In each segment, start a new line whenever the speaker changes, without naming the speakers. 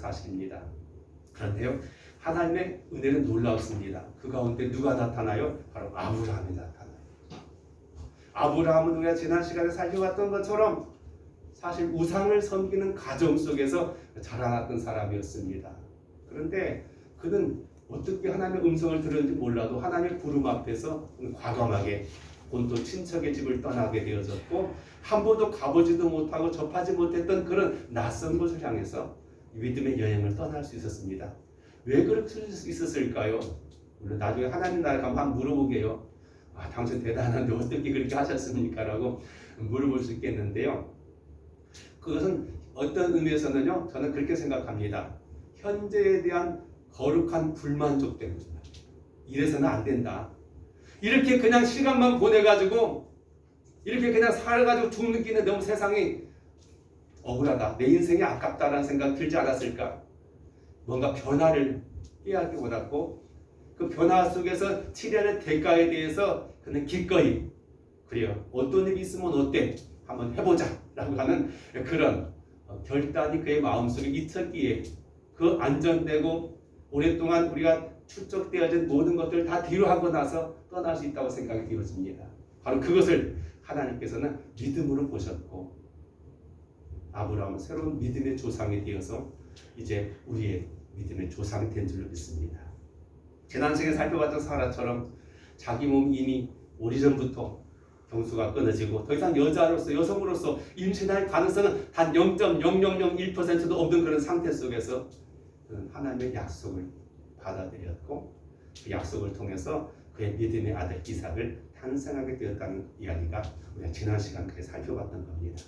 사실입니다. 그런데요, 하나님의 은혜는 놀라웠습니다. 그 가운데 누가 나타나요? 바로 아브라함이 나타나요. 아브라함은 우리가 지난 시간에 살펴봤던 것처럼 사실 우상을 섬기는 가정 속에서 자라났던 사람이었습니다. 그런데 그는 어떻게 하나님의 음성을 들었는지 몰라도 하나님의 부름 앞에서 과감하게 본토 친척의 집을 떠나게 되어졌고, 한 번도 가보지도 못하고 접하지 못했던 그런 낯선 곳을 향해서 믿음의 여행을 떠날 수 있었습니다. 왜 그럴 수 있었을까요? 물론 나중에 하나님 나라에 가면 한번 물어보게요. 당신 대단한데 어떻게 그렇게 하셨습니까? 라고 물어볼 수 있겠는데요. 그것은 어떤 의미에서는요, 저는 그렇게 생각합니다. 현재에 대한 거룩한 불만족 때문입니다. 이래서는 안 된다. 이렇게 그냥 시간만 보내가지고 이렇게 그냥 살아가지고 죽는 길에 너무 세상이 억울하다, 내 인생이 아깝다라는 생각 들지 않았을까? 뭔가 변화를 깨닫게 원했고, 그 변화 속에서 치료하는 대가에 대해서 그는 기꺼이, 그래요, 어떤 일이 있으면 어때? 한번 해보자 라고 하는 그런 결단이 그의 마음속에 있었기에 그 안전되고 오랫동안 우리가 축적되어진 모든 것들을 다 뒤로 하고 나서 떠날 수 있다고 생각이 되어집니다. 바로 그것을 하나님께서는 믿음으로 보셨고, 아브라함은 새로운 믿음의 조상이 되어서 이제 우리의 믿음의 조상이 된 줄로 믿습니다. 지난 시간에 살펴봤던 사라처럼 자기 몸이 이미 오래전부터 경수가 끊어지고 더 이상 여성으로서 임신할 가능성은 단 0.0001%도 없는 그런 상태 속에서 하나님의 약속을 받아들였고, 그 약속을 통해서 그의 믿음의 아들 이삭을 탄생하게 되었다는 이야기가 우리가 지난 시간에 살펴봤던 겁니다.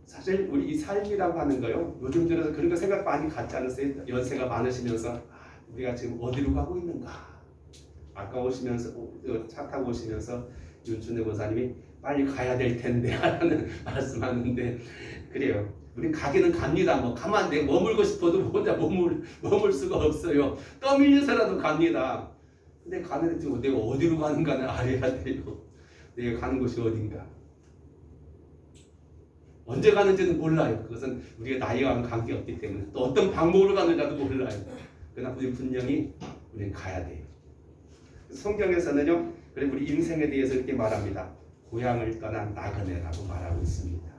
사실 우리 이 삶이라고 하는 거요, 요즘 들어서 그런 거 생각 많이 갖지 않으세요? 연세가 많으시면서 우리가 지금 어디로 가고 있는가? 아까 오시면서 차 타고 오시면서 윤춘혜 권사님이 빨리 가야 될 텐데 하는 말씀하는데, 그래요, 우리 가기는 갑니다. 뭐 가만 내 머물고 싶어도 혼자 머물 수가 없어요. 떠밀려서라도 갑니다. 근데 가는데 지금 내가 어디로 가는가는 알아야 돼요. 내가 가는 곳이 어딘가, 언제 가는지는 몰라요. 그것은 우리가 나이와는 관계없기 때문에, 또 어떤 방법으로 가는지도 몰라요. 그러나 우리 분명히 우리는 가야 돼요. 성경에서는요, 그래 우리 인생에 대해서 이렇게 말합니다. 고향을 떠난 나그네라고 말하고 있습니다.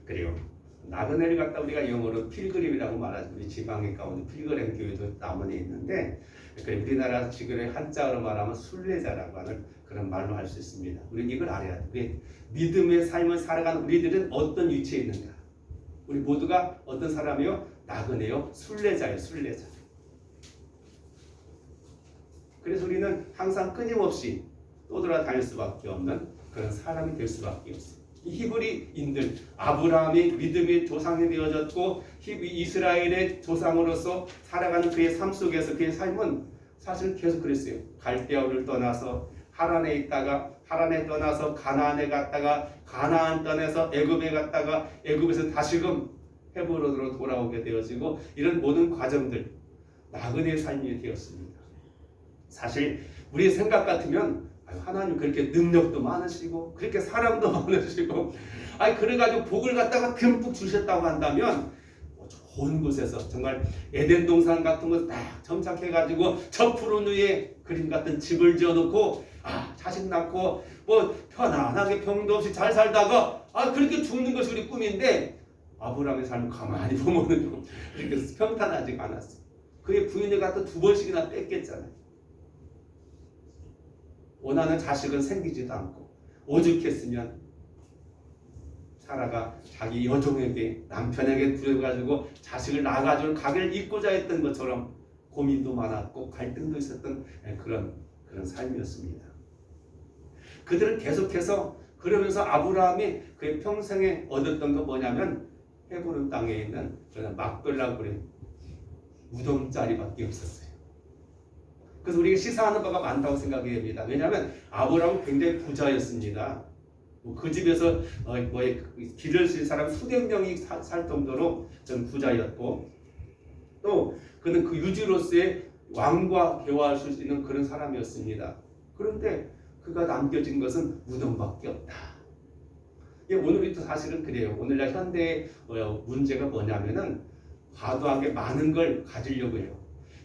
그리고 나그네를 갖다 우리가 영어로 필그림이라고 말하죠. 우리 지방에 가운데 필그림 교회도 남원에 있는데, 그래 우리나라 지금의 한자어로 말하면 순례자라고 하는 그런 말로 할 수 있습니다. 우리는 이걸 알아야 돼요. 우리 믿음의 삶을 살아가는 우리들은 어떤 위치에 있는가? 우리 모두가 어떤 사람이요? 나그네요, 순례자예요, 순례자. 그래서 우리는 항상 끊임없이 떠돌아다닐 수밖에 없는 그런 사람이 될 수밖에 없어요. 이 히브리인들, 아브라함이 믿음의 조상이 되어졌고 이스라엘의 조상으로서 살아가는 그의 삶 속에서 그의 삶은 사실 계속 그랬어요. 갈대아우를 떠나서 하란에 있다가 하란에 떠나서 가나안에 갔다가 가나안 떠나서 애굽에 갔다가 애굽에서 다시금 헤브론으로 돌아오게 되어지고, 이런 모든 과정들 나그네의 삶이 되었습니다. 사실 우리의 생각 같으면 하나님 그렇게 능력도 많으시고 그렇게 사랑도 많으시고 그래가지고 복을 갖다가 듬뿍 주셨다고 한다면 좋은 곳에서 정말 에덴 동산 같은 거 딱 정착해가지고 저 푸른 위에 그림 같은 집을 지어놓고 자식 낳고 뭐 편안하게 병도 없이 잘 살다가 그렇게 죽는 것이 우리 꿈인데, 아브라함의 삶을 가만히 보면은 그렇게 평탄하지가 않았어요. 그의 부인을 갖다 2번씩이나 뺏겼잖아요. 원하는 자식은 생기지도 않고, 오죽했으면 사라가 자기 여종에게, 남편에게 부려가지고 자식을 낳아가지고 가게를 잇고자 했던 것처럼 고민도 많았고 갈등도 있었던 그런 삶이었습니다. 그들은 계속해서 그러면서 아브라함이 그의 평생에 얻었던 거 뭐냐면 헤브론 땅에 있는 막벨라 그래 무덤자리밖에 없었어요. 그래서 우리가 시사하는 바가 많다고 생각해야 합니다. 왜냐하면 아브라함은 굉장히 부자였습니다. 그 집에서 기를 쓸 사람 수백 명이 살 정도로 전 부자였고, 또 그는 그 유지로서의 왕과 대화할 수 있는 그런 사람이었습니다. 그런데 그가 남겨진 것은 무덤밖에 없다. 예, 오늘도 사실은 그래요. 오늘날 현대의 문제가 뭐냐면은 과도하게 많은 걸 가지려고 해요.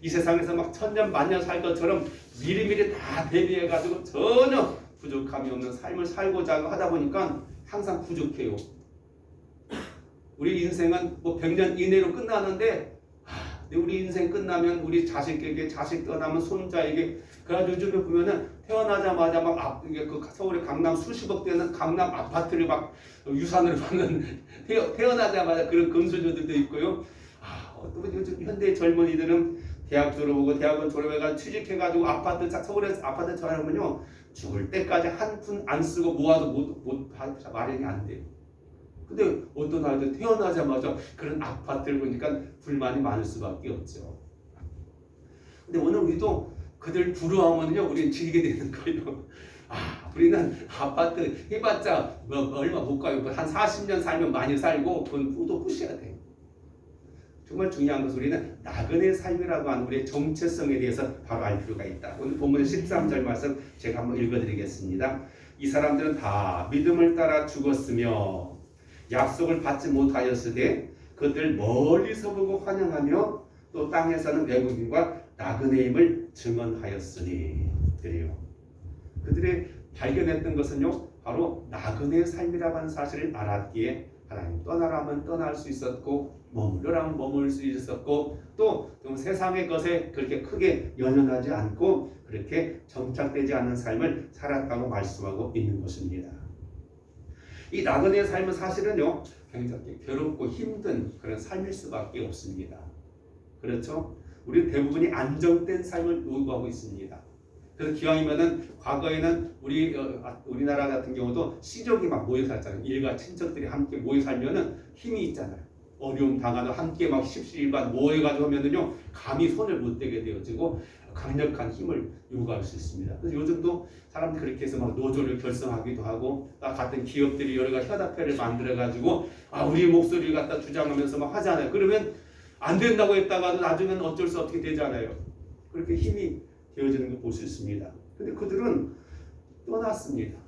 이 세상에서 막 천년 만년 살 것처럼 미리미리 다 대비해가지고 전혀 부족함이 없는 삶을 살고자 하다 보니까 항상 부족해요. 우리 인생은 뭐 100년 이내로 끝나는데 근데 우리 인생 끝나면 우리 자식에게, 자식 떠나면 손자에게, 그래가지고 요즘에 보면은 태어나자마자 막 이게 그 서울의 강남 수십억 되는 강남 아파트를 막 유산으로 받는 태어나자마자 그런 금수저들도 있고요. 또 요즘 현대 젊은이들은 대학 졸업하고 대학원 졸업해가지고 취직해가지고 아파트, 서울에서 아파트 전화하면요 죽을 때까지 한 푼 안 쓰고 모아도 못 마련이 안 돼요. 근데 어떤 아이들 태어나자마자 그런 아파트를 보니까 불만이 많을 수밖에 없죠. 근데 오늘 우리도 그들 부러워하면요 우리는 즐기게 되는 거예요. 우리는 아파트 해봤자 얼마 못 가요. 한 40년 살면 많이 살고 그건 또 부셔야 돼요. 정말 중요한 것은 우리는 나그네 삶이라고 하는 우리의 정체성에 대해서 바로 알 필요가 있다. 오늘 본문 13절 말씀 제가 한번 읽어드리겠습니다. 이 사람들은 다 믿음을 따라 죽었으며 약속을 받지 못하였으되 그들 멀리서 보고 환영하며 또 땅에 사는 외국인과 나그네임을 증언하였으니. 그래요. 그들이 발견했던 것은요 바로 나그네 삶이라고 하는 사실을 알았기에 하나님 떠나라 하면 떠날 수 있었고 머물러라 하면 머물 수 있었고 또 좀 세상의 것에 그렇게 크게 연연하지 않고 그렇게 정착되지 않은 삶을 살았다고 말씀하고 있는 것입니다. 이 나그네의 삶은 사실은요 굉장히 괴롭고 힘든 그런 삶일 수밖에 없습니다. 그렇죠? 우리 대부분이 안정된 삶을 요구하고 있습니다. 그래서 기왕이면은 과거에는 우리나라 같은 경우도 시족이 막 모여 살잖아요. 일가 친척들이 함께 모여 살면은 힘이 있잖아요. 어려움 당하도 함께 막 십시일반 모여가지고 하면은요 감히 손을 못 대게 되어지고 강력한 힘을 요구할 수 있습니다. 그래서 요즘도 사람들이 그렇게 해서 막 노조를 결성하기도 하고 같은 기업들이 여러 가지 협약회를 만들어가지고 우리 목소리를 갖다 주장하면서 막 하잖아요. 그러면 안 된다고 했다가도 나중에는 어쩔 수 없게 되잖아요. 그렇게 힘이 되어지는 걸 볼 수 있습니다. 근데 그들은 떠났습니다.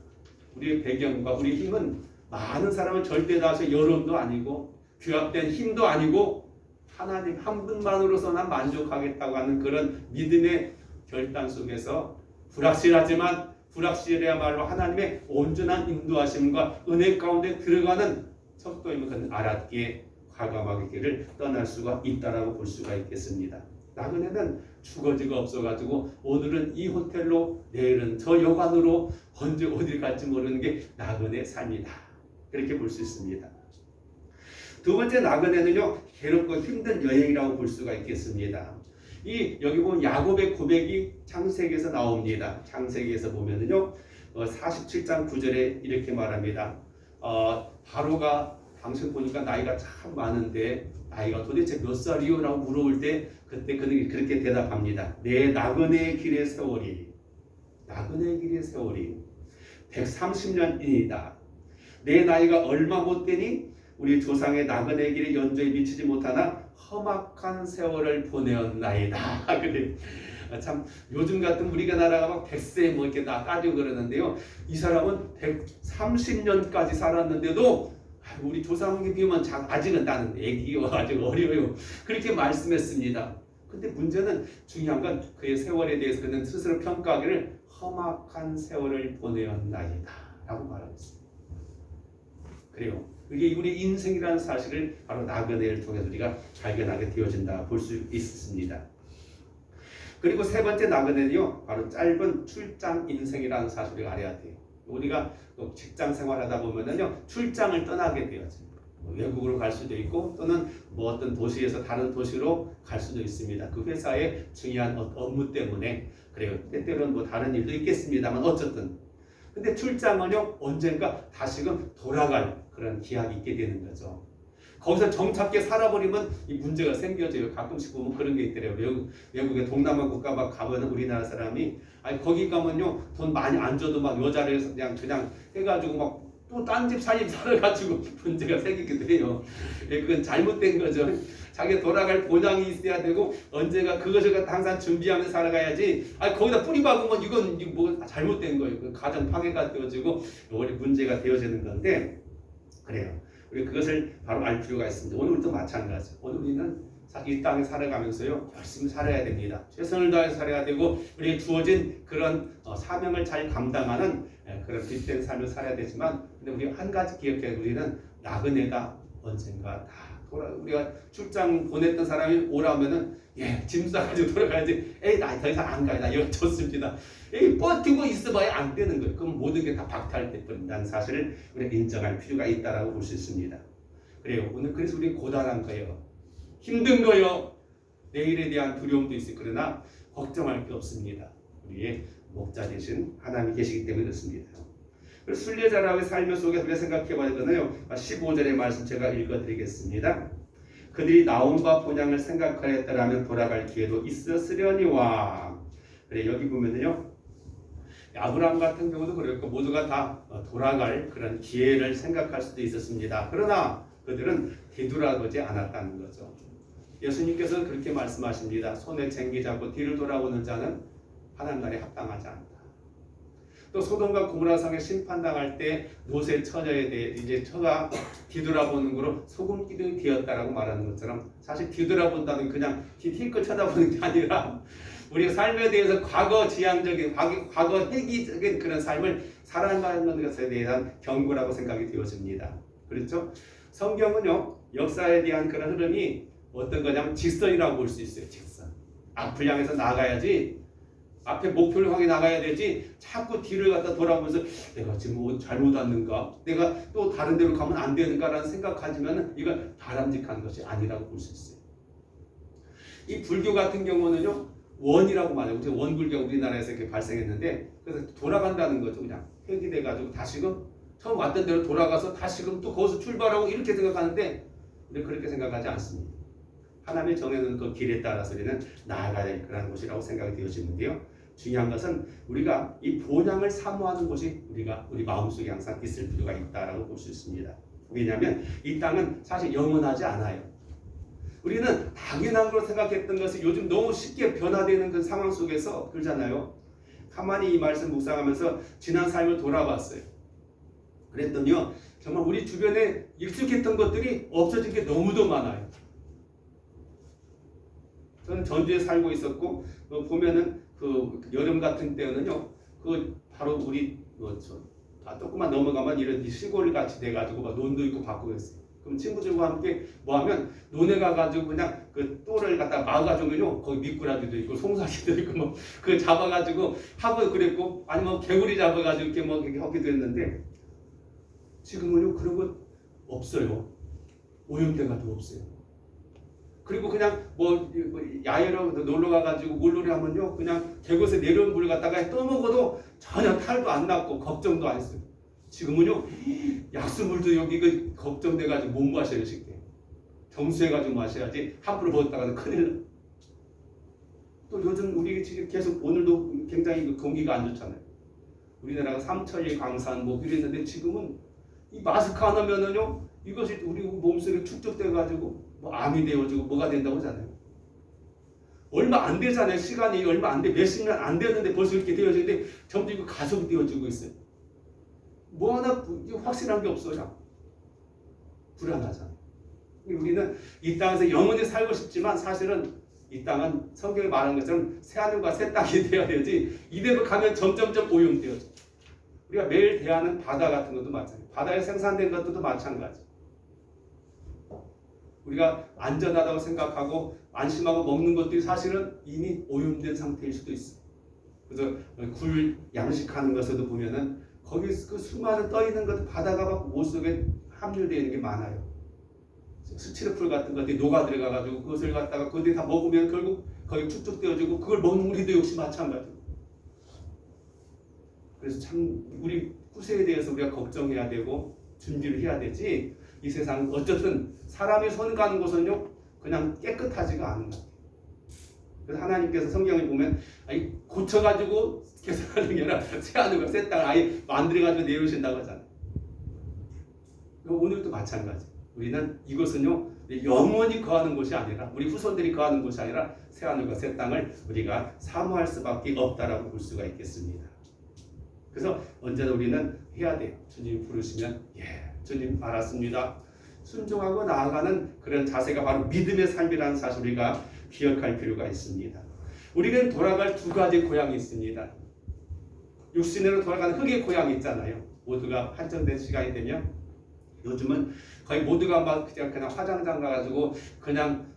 우리의 배경과 우리 힘은 많은 사람을 절대 다해서 여론도 아니고 규합된 힘도 아니고 하나님 한 분만으로서 난 만족하겠다고 하는 그런 믿음의 결단 속에서 불확실하지만 불확실해야말로 하나님의 온전한 인도하심과 은혜 가운데 들어가는 척도임을 그는 알았기에 과감하게 길을 떠날 수가 있다라고 볼 수가 있겠습니다. 나그네는 주거지가 없어가지고 오늘은 이 호텔로 내일은 저 여관으로 언제 어딜 갈지 모르는 게 나그네 삶이다. 그렇게 볼 수 있습니다. 두 번째 나그네는요 괴롭고 힘든 여행이라고 볼 수가 있겠습니다. 여기 보면 야곱의 고백이 창세기에서 나옵니다. 창세기에서 보면은요 47장 9절에 이렇게 말합니다. 바로가 당신 보니까 나이가 참 많은데 나이가 도대체 몇 살이요? 라고 물어볼 때 그때 그는 그렇게 대답합니다. 내 나그네의 길의 세월이 130년이다. 내 나이가 얼마 못 되니 우리 조상의 나그네 길의 연조에 미치지 못하나 험악한 세월을 보내었나이다. 그래. 참 요즘 같은 우리가 나라가 막 100세 뭐 이렇게 따지고 그러는데요. 이 사람은 130년까지 살았는데도 우리 조상에 비하면 아직은 나는 애기요, 아직 어려요. 그렇게 말씀했습니다. 근데 문제는 중요한 건 그의 세월에 대해서 그는 스스로 평가하기를 험악한 세월을 보내었나이다 라고 말하고 있습니다. 그래요. 그게 우리 인생이라는 사실을 바로 나그네를 통해서 우리가 발견하게 되어진다 볼 수 있습니다. 그리고 세 번째 나그네는요 바로 짧은 출장 인생이라는 사실을 알아야 돼요. 우리가 직장 생활하다 보면은요 출장을 떠나게 되어집니다. 외국으로 갈 수도 있고 또는 뭐 어떤 도시에서 다른 도시로 갈 수도 있습니다. 그 회사의 중요한 업무 때문에 그래요. 때때로는 뭐 다른 일도 있겠습니다만 어쨌든 근데 출장은요 언젠가 다시금 돌아갈 그런 기약이 있게 되는 거죠. 거기서 정착해 살아버리면 이 문제가 생겨져요. 가끔씩 보면 그런 게 있더래요. 외국의 동남아 국가 막 가면 우리나라 사람이 거기 가면요 돈 많이 안 줘도 막 여자를 그냥 해가지고 막 또 딴 집 사입 살아가지고 문제가 생기기도 해요. 그건 잘못된 거죠. 자기가 돌아갈 보장이 있어야 되고 언제가 그것을 항상 준비하면서 살아가야지. 거기다 뿌리 박으면 이건 뭐 잘못된 거예요. 가정 파괴가 되어지고 오히려 문제가 되어지는 건데 그래요. 우리 그것을 바로 알 필요가 있습니다. 오늘도 마찬가지. 오늘 우리는 이 땅에 살아가면서요 열심히 살아야 됩니다. 최선을 다해서 살아야 되고 우리에게 주어진 그런 사명을 잘 감당하는 그런 빛된 삶을 살아야 되지만, 근데 우리 한 가지 기억해야 우리는 나그네가 언젠가 다 우리가 출장 보냈던 사람이 오라면은 짐 싸가지고 돌아가야지. 나 더 이상 안 가요. 나 여기 좋습니다. 버티고 있어봐야 안 되는 거예요. 그럼 모든 게 다 박탈될 뿐이라는 사실을 우리가 인정할 필요가 있다라고 볼 수 있습니다. 그래요. 오늘 그래서 우리 고단한 거예요. 힘든 거요. 내일에 대한 두려움도 있어요. 그러나 걱정할 게 없습니다. 우리의 목자 되신 하나님이 계시기 때문에 그렇습니다. 순례자라고 삶의 속에서 우리가 생각해 봐야 되잖아요. 15절의 말씀 제가 읽어드리겠습니다. 그들이 나옴과 본향을 생각하였더라면 돌아갈 기회도 있었으려니와. 그래, 여기 보면은요 아브라함 같은 경우도 그랬고 모두가 다 돌아갈 그런 기회를 생각할 수도 있었습니다. 그러나 그들은 뒤돌아보지 않았다는 거죠. 예수님께서 그렇게 말씀하십니다. 손에 쟁기 잡고 뒤를 돌아오는 자는 하나님 나라에 합당하지 않다. 또 소돔과 고모라 성에 심판당할 때 롯의 처녀에 대해 이제 처가 뒤돌아보는 거로 소금기둥이 되었다라고 말하는 것처럼, 사실 뒤돌아본다는 그냥 힐끗 쳐다보는 게 아니라 우리가 삶에 대해서 과거 지향적인 과거 회귀적인 그런 삶을 살아가는 것에 대한 경고라고 생각이 되어집니다. 그렇죠? 성경은요 역사에 대한 그런 흐름이 어떤 거냐면 직선이라고 볼 수 있어요. 직선. 앞을 향해서 나가야지, 앞에 목표를 향해 나가야 되지, 자꾸 뒤를 갖다 돌아보면서 내가 지금 뭐 잘못 왔는가, 내가 또 다른 데로 가면 안 되는가라는 생각하지만 이건 바람직한 것이 아니라고 볼 수 있어요. 이 불교 같은 경우는요 원이라고 말해요. 원불교가 우리나라에서 이렇게 발생했는데, 그래서 돌아간다는 거죠. 그냥 회귀돼가지고 다시금 처음 왔던 데로 돌아가서 다시금 또 거기서 출발하고 이렇게 생각하는데, 근데 그렇게 생각하지 않습니다. 하나님이 정해놓은 그 길에 따라서 우리는 나아가야 될 그런 곳이라고 생각이 되어지는데요. 중요한 것은 우리가 이 본향을 사모하는 곳이 우리 마음속에 항상 있을 필요가 있다라고 볼 수 있습니다. 왜냐하면 이 땅은 사실 영원하지 않아요. 우리는 당연한 걸 생각했던 것이 요즘 너무 쉽게 변화되는 그 상황 속에서 그러잖아요. 가만히 이 말씀 묵상하면서 지난 삶을 돌아봤어요. 그랬더니요 정말 우리 주변에 익숙했던 것들이 없어진 게 너무도 많아요. 저는 전주에 살고 있었고 보면은 그 여름 같은 때는요 그 바로 우리 조금만 넘어가면 이런 시골 같이 돼가지고 막 논도 있고 바꾸고 그랬어요. 그럼 친구들과 함께 뭐하면 논에 가가지고 그냥 그 똘을 갖다 막아가지고요 거기 미꾸라지도 있고 송사리도 있고 뭐 그 잡아가지고 하고 그랬고, 아니면 개구리 잡아가지고 이렇게 뭐 이렇게 하기도 했는데, 지금은요 그런 거 없어요. 오염돼가지고 없어요. 그리고 그냥 뭐 야외로 놀러 가가지고 물놀이 하면요 그냥 계곡에서 내려온 물 갖다가 떠먹어도 전혀 탈도 안 났고 걱정도 안 했어요. 지금은요 약수물도 여기 그 걱정돼가지고 못 마셔요. 쉽게 정수해가지고 마셔야지 함부로 먹었다가는 큰일 나. 또 요즘 우리 지금 계속 오늘도 굉장히 그 공기가 안 좋잖아요. 우리나라가 삼천리 광산 뭐 이랬는데 지금은 이 마스크 안 하면은요 이것이 우리 몸속에 축적돼가지고 뭐 암이 되어지고 뭐가 된다고 하잖아요. 얼마 안 되잖아요. 시간이 얼마 안 돼, 몇십 년 안 되는데 벌써 이렇게 되어지는데 점점 이거 가속이 되어지고 있어요. 뭐 하나 확실한 게 없어요. 불안하잖아요. 우리는 이 땅에서 영원히 살고 싶지만 사실은 이 땅은 성경에 말한 것처럼 새하늘과 새 땅이 되어야 되지, 이대로 가면 점점점 오염되어져. 우리가 매일 대하는 바다 같은 것도 마찬가지, 바다에 생산된 것들도 마찬가지. 우리가 안전하다고 생각하고 안심하고 먹는 것들이 사실은 이미 오염된 상태일 수도 있어요. 그래서 굴 양식하는 것에도 보면은 거기 그 수많은 떠 있는 것들 바다가 막 옷 속에 함유되어 있는 게 많아요. 스티로폼 같은 것들이 녹아 들어가가지고 그것을 갖다가 그들이 다 먹으면 결국 거기 축적되어지고 그걸 먹는 우리도 역시 마찬가지고. 그래서 참 우리 후세에 대해서 우리가 걱정해야 되고 준비를 해야 되지, 이 세상 어쨌든 사람이 손 가는 곳은요 그냥 깨끗하지가 않은 것 같아요. 그래서 하나님께서 성경을 보면 고쳐가지고 개선하는 게 아니라 새하늘과 새 땅을 아예 만들어가지고 내려오신다고 하잖아요. 오늘도 마찬가지. 우리는 이것은요 영원히 거하는 곳이 아니라, 우리 후손들이 거하는 곳이 아니라 새하늘과 새 땅을 우리가 사모할 수밖에 없다라고 볼 수가 있겠습니다. 그래서 언제나 우리는 해야 돼요. 주님이 부르시면 주님 알았습니다. 순종하고 나아가는 그런 자세가 바로 믿음의 삶이라는 사실 우리가 기억할 필요가 있습니다. 우리는 돌아갈 두 가지 고향이 있습니다. 육신으로 돌아가는 흙의 고향이 있잖아요. 모두가 한정된 시간이 되면 요즘은 거의 모두가 막 그냥 화장장 가가지고 그냥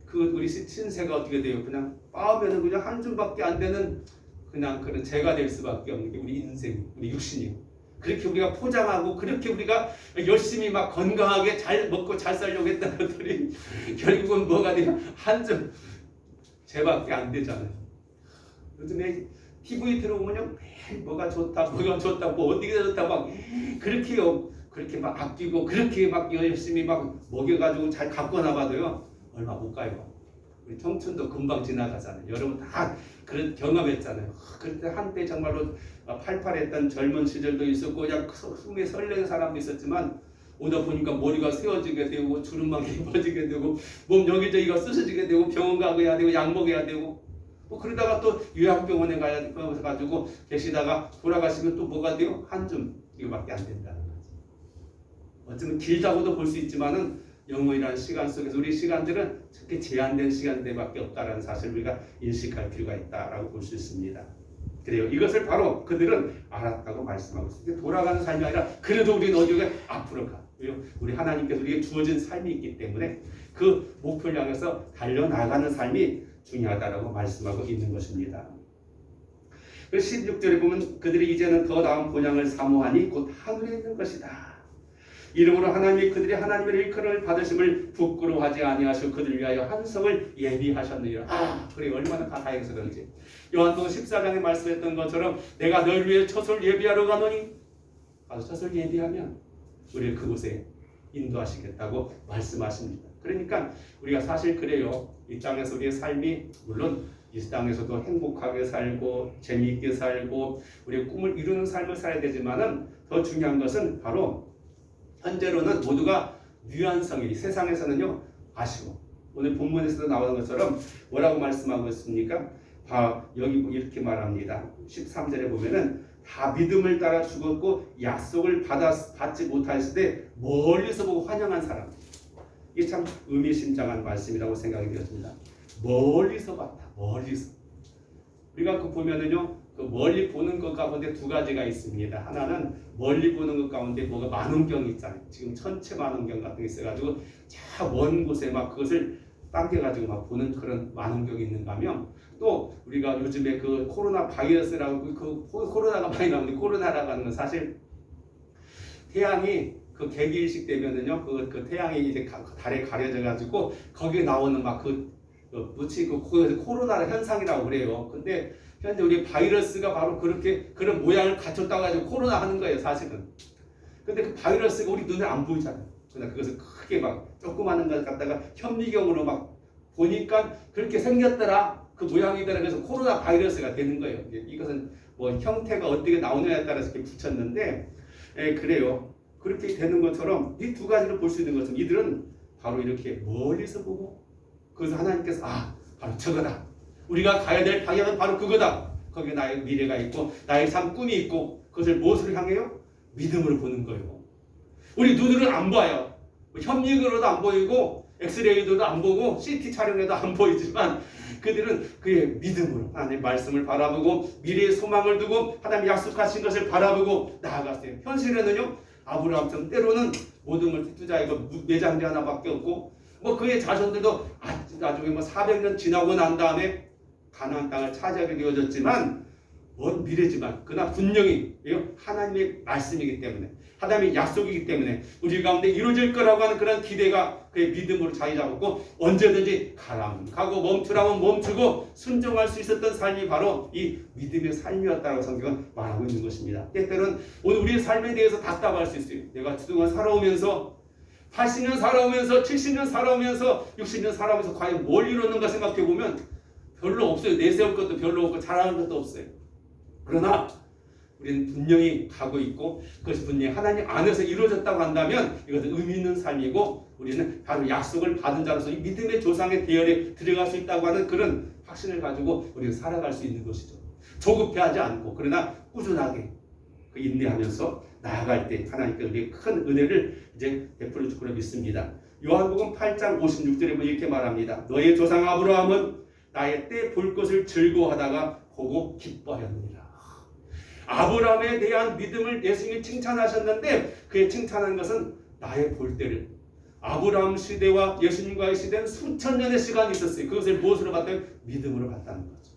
그 우리 신세가 어떻게 돼요? 그냥 빠우면은 그냥 한 줌밖에 안 되는 그냥 그런 죄가 될 수밖에 없는 게 우리 인생, 우리 육신이요. 그렇게 우리가 포장하고 그렇게 우리가 열심히 막 건강하게 잘 먹고 잘 살려고 했던 것들이 결국은 뭐가 돼요? 한 줌 죄밖에 안 되잖아요. 요즘에 TV 들어오면요, 매일 뭐가 좋다, 뭐 어디가 좋다 막 그렇게요. 그렇게 막 아끼고 그렇게 막 열심히 막 먹여가지고 잘 갖고 나봐도요 얼마 못 가요. 우리 청춘도 금방 지나가잖아요. 여러분 다 그런 경험했잖아요. 그때 한때 정말로 팔팔했던 젊은 시절도 있었고 그냥 숨에 설레는 사람도 있었지만 오다 보니까 머리가 세워지게 되고 주름만 깊어지게 되고 몸 여기저기가 쑤셔지게 되고 병원 가야 되고 약 먹여야 되고 뭐 그러다가 또 요양병원에 가가지고 계시다가 돌아가시면 또 뭐가 돼요? 한 줌 이거밖에 안 된다는 거죠. 어쩌면 길다고도 볼 수 있지만은 영원이라는 시간 속에서 우리 시간들은 특히 제한된 시간대밖에 없다라는 사실을 우리가 인식할 필요가 있다라고 볼 수 있습니다. 그래요. 이것을 바로 그들은 알았다고 말씀하고 있습니다. 돌아가는 삶이 아니라 그래도 우리는 어디가 앞으로 가. 우리 하나님께서 우리에게 주어진 삶이 있기 때문에 그 목표를 향해서 달려나가는 삶이 중요하다라고 말씀하고 있는 것입니다. 16절에 보면 그들이 이제는 더 나은 본향을 사모하니 곧 하늘에 있는 것이다. 이름으로 하나님이 그들이 하나님의 일컬음을 받으심을 부끄러워하지 아니하시고 그들을 위하여 한 성을 예비하셨느니라. 그래 얼마나 다행스러운지. 요한복음 14장에 말씀했던 것처럼 내가 널 위해 처소를 예비하러 가노니 가서 처소를 예비하면 우리를 그곳에 인도하시겠다고 말씀하십니다. 그러니까 우리가 사실 그래요. 이 땅에서 우리의 삶이 물론 이 땅에서도 행복하게 살고 재미있게 살고 우리의 꿈을 이루는 삶을 살아야 되지만은 더 중요한 것은 바로 현재로는 모두가 유한성이 세상에서는요 아쉬워. 오늘 본문에서도 나오는 것처럼 뭐라고 말씀하고 있습니까? 여기 이렇게 말합니다. 13절에 보면은 다 믿음을 따라 죽었고 약속을 받지 못하였을 때 멀리서 보고 환영한 사람. 이게 참 의미심장한 말씀이라고 생각이 되었습니다. 멀리서 봤다. 멀리서. 우리가 그 보면은요, 그 멀리 보는 것 가운데 두 가지가 있습니다. 하나는 멀리 보는 것 가운데 뭐가 만원경이 있잖아요. 지금 천체 만원경 같은 게 있어가지고 저 먼 곳에 막 그것을 당겨가지고 막 보는 그런 만원경이 있는가 하면 또 우리가 요즘에 그 코로나 바이러스라고 그 코로나가 많이 나오는데 코로나라고 하는 건 사실 태양이 그 개기일식 되면은요 그 태양이 이제 달에 가려져 가지고 거기에 나오는 막 무치 그 코로나 현상이라고 그래요. 근데 현재 우리 바이러스가 바로 그렇게 그런 모양을 갖췄다고 가지고 코로나 하는 거예요, 사실은. 근데 그 바이러스가 우리 눈에 안 보이잖아요. 그러나 그것을 크게 막 조그마한 걸 갖다가 현미경으로 막 보니까 그렇게 생겼더라. 그 모양이더라. 그래서 코로나 바이러스가 되는 거예요. 이것은 뭐 형태가 어떻게 나오느냐에 따라서 이렇게 붙였는데, 그래요. 그렇게 되는 것처럼 이 두 가지를 볼 수 있는 것처럼 이들은 바로 이렇게 멀리서 보고 그래서 하나님께서 바로 저거다. 우리가 가야 될 방향은 바로 그거다. 거기에 나의 미래가 있고 나의 참 꿈이 있고 그것을 무엇을 향해요? 믿음으로 보는 거예요. 우리 눈으로는 안 봐요. 현미경으로도 안 보이고 엑스레이로도 안 보고 CT 촬영에도 안 보이지만 그들은 그의 믿음으로 하나님의 말씀을 바라보고 미래의 소망을 두고 하나님이 약속하신 것을 바라보고 나아갔어요. 현실에는요 아브라함처럼 때로는 모든 걸 투자해서 매장지 하나밖에 없고 뭐 그의 자손들도 나중에 뭐 400년 지나고 난 다음에 가나안 땅을 차지하게 되어졌지만 먼 미래지만 그러나 분명히 하나님의 말씀이기 때문에 하나님의 약속이기 때문에 우리 가운데 이루어질 거라고 하는 그런 기대가 그의 믿음으로 자리 잡았고 언제든지 가라면 가고 멈추라면 멈추고 순종할 수 있었던 삶이 바로 이 믿음의 삶이었다고 성경은 말하고 있는 것입니다. 때때로는 오늘 우리의 삶에 대해서 답답할 수 있어요. 내가 그동안 살아오면서 80년 살아오면서 70년 살아오면서 60년 살아오면서 과연 뭘 이뤘는가 생각해보면 별로 없어요. 내세울 것도 별로 없고 잘하는 것도 없어요. 그러나 우리는 분명히 가고 있고 그것이 분명히 하나님 안에서 이루어졌다고 한다면 이것은 의미 있는 삶이고 우리는 바로 약속을 받은 자로서 이 믿음의 조상의 대열에 들어갈 수 있다고 하는 그런 확신을 가지고 우리는 살아갈 수 있는 것이죠. 조급해하지 않고 그러나 꾸준하게 인내하면서 나아갈 때 하나님께 우리 큰 은혜를 이제 베풀어 줄 거로 믿습니다. 요한복음 8장 56절에 보면 이렇게 말합니다. 너의 조상 아브라함은 나의 때 볼 것을 즐거워하다가 보고 기뻐하였느니라. 아브라함에 대한 믿음을 예수님이 칭찬하셨는데 그의 칭찬한 것은 나의 볼 때를, 아브라함 시대와 예수님과의 시대는 수천 년의 시간이 있었어요. 그것을 무엇으로 봤다면 믿음으로 봤다는 거죠.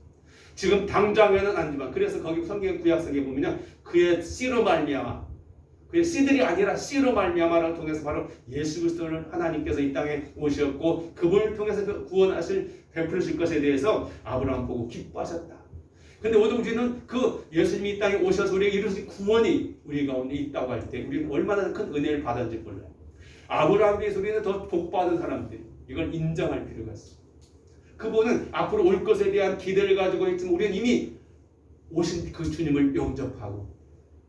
지금 당장에는 아니지만, 그래서 거기 성경 구약성에 보면 그의 씨로 말미암아, 그의 씨들이 아니라 씨로 말미암아를 통해서 바로 예수 그리스도를 하나님께서 이 땅에 오셨고 그분을 통해서 그 구원하실 베푸실 것에 대해서 아브라함 보고 기뻐하셨다. 근데 우리는 그 예수님이 이 땅에 오셔서 우리에게 이루신 구원이 우리 가운데 있다고 할 때 우리는 얼마나 큰 은혜를 받았는지 몰라요. 아브라함에 비해서 우리는 더 복받은 사람들, 이걸 인정할 필요가 있습니다. 그분은 앞으로 올 것에 대한 기대를 가지고 있지만 우리는 이미 오신 그 주님을 영접하고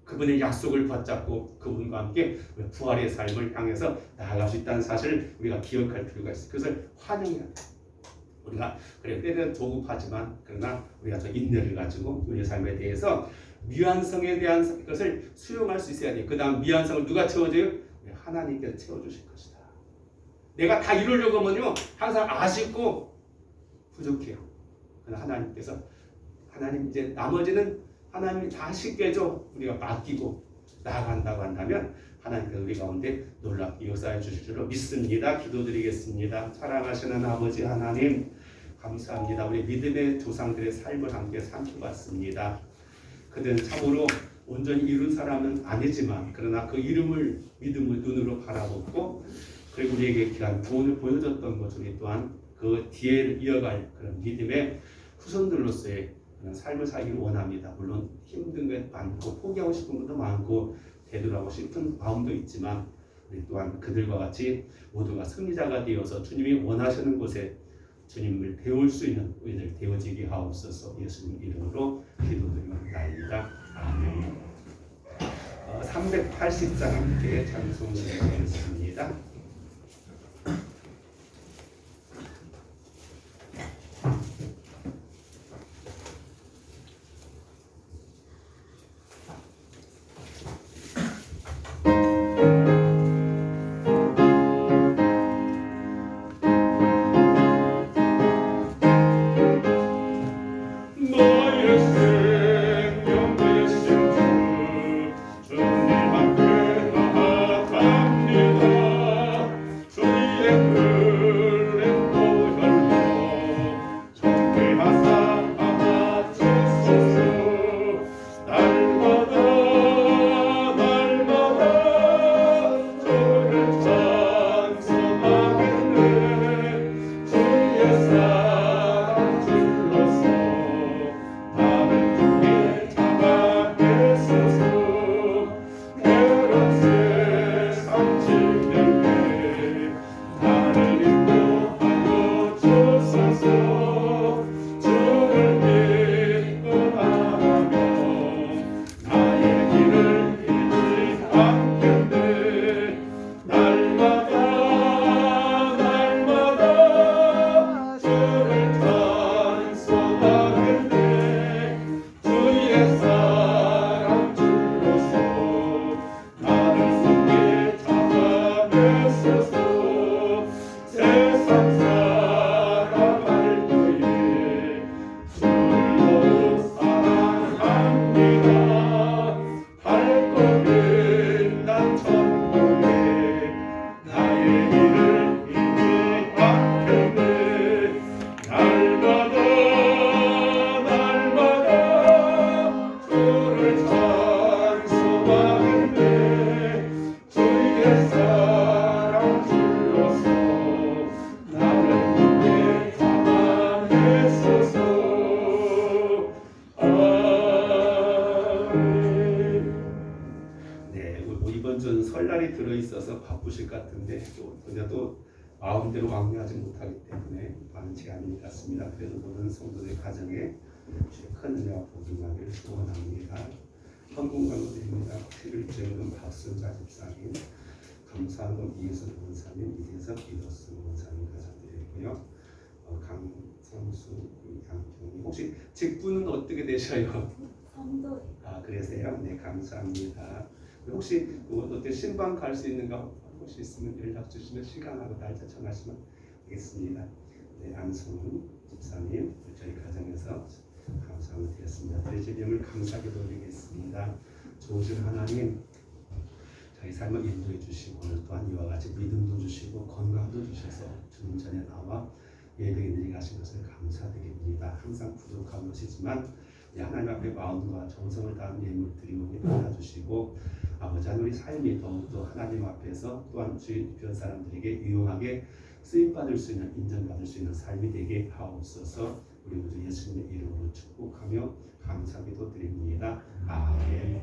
그분의 약속을 붙잡고 그분과 함께 부활의 삶을 향해서 나아갈 수 있다는 사실을 우리가 기억할 필요가 있어요. 그것을 환영해야 돼요. 우리가 그래 때는 조급하지만 그러나 우리가 저 인내를 가지고 우리의 삶에 대해서 미완성에 대한 것을 수용할 수 있어야 돼요. 그 다음 미완성을 누가 채워줘요? 하나님께서 채워주실 것이다. 내가 다 이루려고 하면요 항상 아쉽고 부족해요. 그러나 하나님께서 하나님 이제 나머지는 하나님이 다 쉽게 해줘 우리가 맡기고 나아간다고 한다면 하나님께서 우리 가운데 놀랍게 역사해 주실 줄로 믿습니다. 기도드리겠습니다. 사랑하시는 아버지 하나님 감사합니다. 우리 믿음의 조상들의 삶을 함께 살펴봤습니다. 그들은 참으로 온전히 이룬 사람은 아니지만 그러나 그 이름을 믿음을 눈으로 바라보고 그리고 우리에게 귀한 구원을 보여줬던 것 우리 또한 그 뒤에 이어갈 그런 믿음의 후손들로서의 그런 삶을 살기를 원합니다. 물론 힘든 게 많고 포기하고 싶은 것도 많고 되돌아가고 싶은 마음도 있지만 우리 또한 그들과 같이 모두가 승리자가 되어서 주님이 원하시는 곳에 주님을 배울 수 있는 우리들 되어지게 하옵소서. 예수님 이름으로 기도드립니다. 아멘. 380장 함께 찬송을 드리겠습니다. 들어있어서 바쁘실 것 같은데 또 마음대로 왕래하지 못하기 때문에 많은 시간이 같습니다. 그래도 모든 성도들 가정에 큰 은혜와 복이 나기를 소원합니다. 헌금광고드립니다. 11주일은 박순자 집사님, 감사하고 이혜선 원사님, 이재석 이로스 원사님 감사드리고요. 강성수 양평님 혹시 직분은 어떻게 되셔요?
성도.
그러세요? 네 감사합니다. 혹시 어때 신방 갈 수 있는가 혹시 있으면 연락 주시면 시간하고 날짜 정하시면 되겠습니다. 네, 안성훈 집사님 저희 가정에서 감사함을 드렸습니다. 대제님을 감사하게 돌리겠습니다. 좋으신 하나님 저희 삶을 인도해 주시고 오늘 또한 이와 같이 믿음도 주시고 건강도 주셔서 주님 전에 나와 예배에 드리가신 것을 감사드립니다. 항상 부족한 것이지만 하나님 앞에 마음과 정성을 다한 예물 드림을 받아주시고 아버지 하나님 우리 삶이 더욱더 하나님 앞에서 또한 주변 사람들에게 유용하게 쓰임받을 수 있는 인정받을 수 있는 삶이 되게 하옵소서. 우리 모두 예수님의 이름으로 축복하며 감사기도 드립니다. 아멘.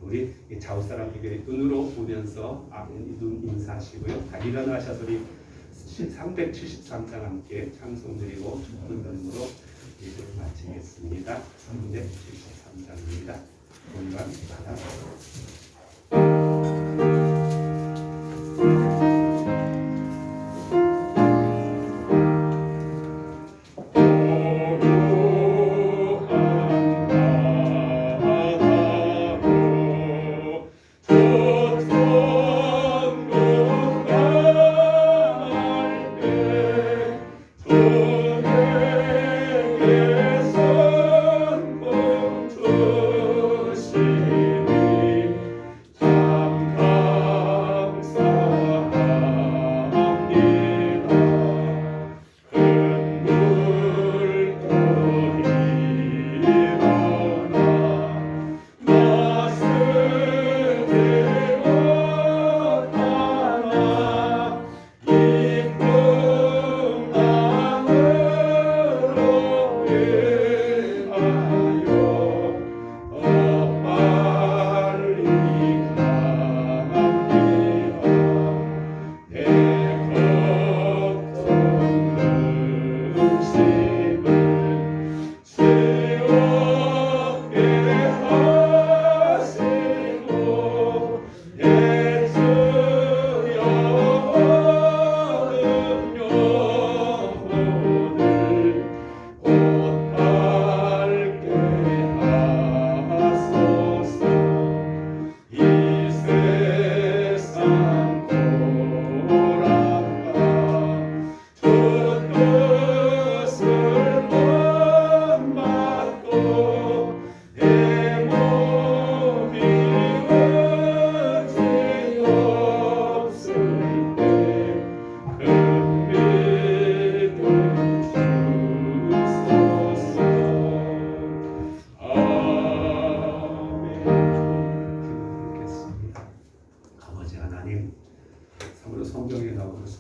우리 좌우 사람에게 눈으로 보면서 아멘 눈 인사하시고요. 다 일어나셔서 우리 373장 함께 찬송 드리고 축복을 드림으로 예배를 마치겠습니다. 373장입니다. 본관 받아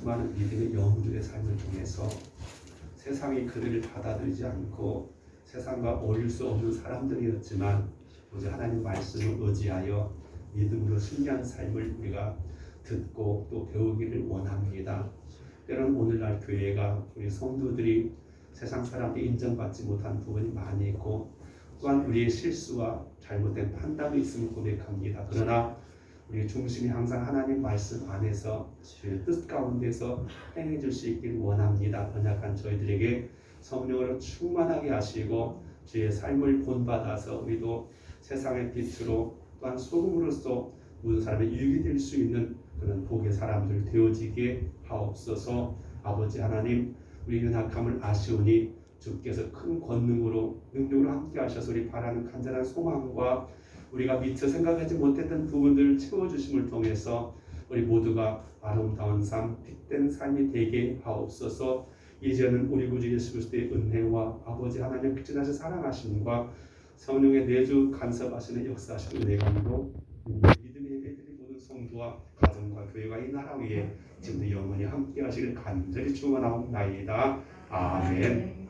수많은 믿음의 영웅들의 삶을 통해서 세상이 그들을 받아들이지 않고 세상과 어울릴 수 없는 사람들이었지만 오직 하나님 말씀을 의지하여 믿음으로 승리한 삶을 우리가 듣고 또 배우기를 원합니다. 때로는 오늘날 교회가 우리 성도들이 세상 사람들이 인정받지 못한 부분이 많이 있고 또한 우리의 실수와 잘못된 판단이 있음을 고백합니다. 그러나 우리의 중심이 항상 하나님 말씀 안에서 주의 뜻 가운데서 행해 줄 수 있길 원합니다. 번약한 저희들에게 성령으로 충만하게 하시고 주의 삶을 본받아서 우리도 세상의 빛으로 또한 소금으로서 모든 사람의 유익이 될 수 있는 그런 복의 사람들 되어지게 하옵소서. 아버지 하나님 우리 연약함을 아시오니 주께서 큰 권능으로 능력으로 함께 하셔서 우리 바라는 간절한 소망과 우리가 미처 생각하지 못했던 부분들을 채워주심을 통해서 우리 모두가 아름다운 삶, 빛된 삶이 되게 하옵소서. 이제는 우리 구주 예수 그리스도의 은혜와 아버지 하나님의 극진하신 사랑하심과 성령의 내주 간섭하시는 역사하시는 은혜감으로 믿음의 예배드린 모든 성도와 가정과 교회가 이 나라 위에 지금도 영원히 함께 하시길 간절히 축원하옵나이다. 아멘.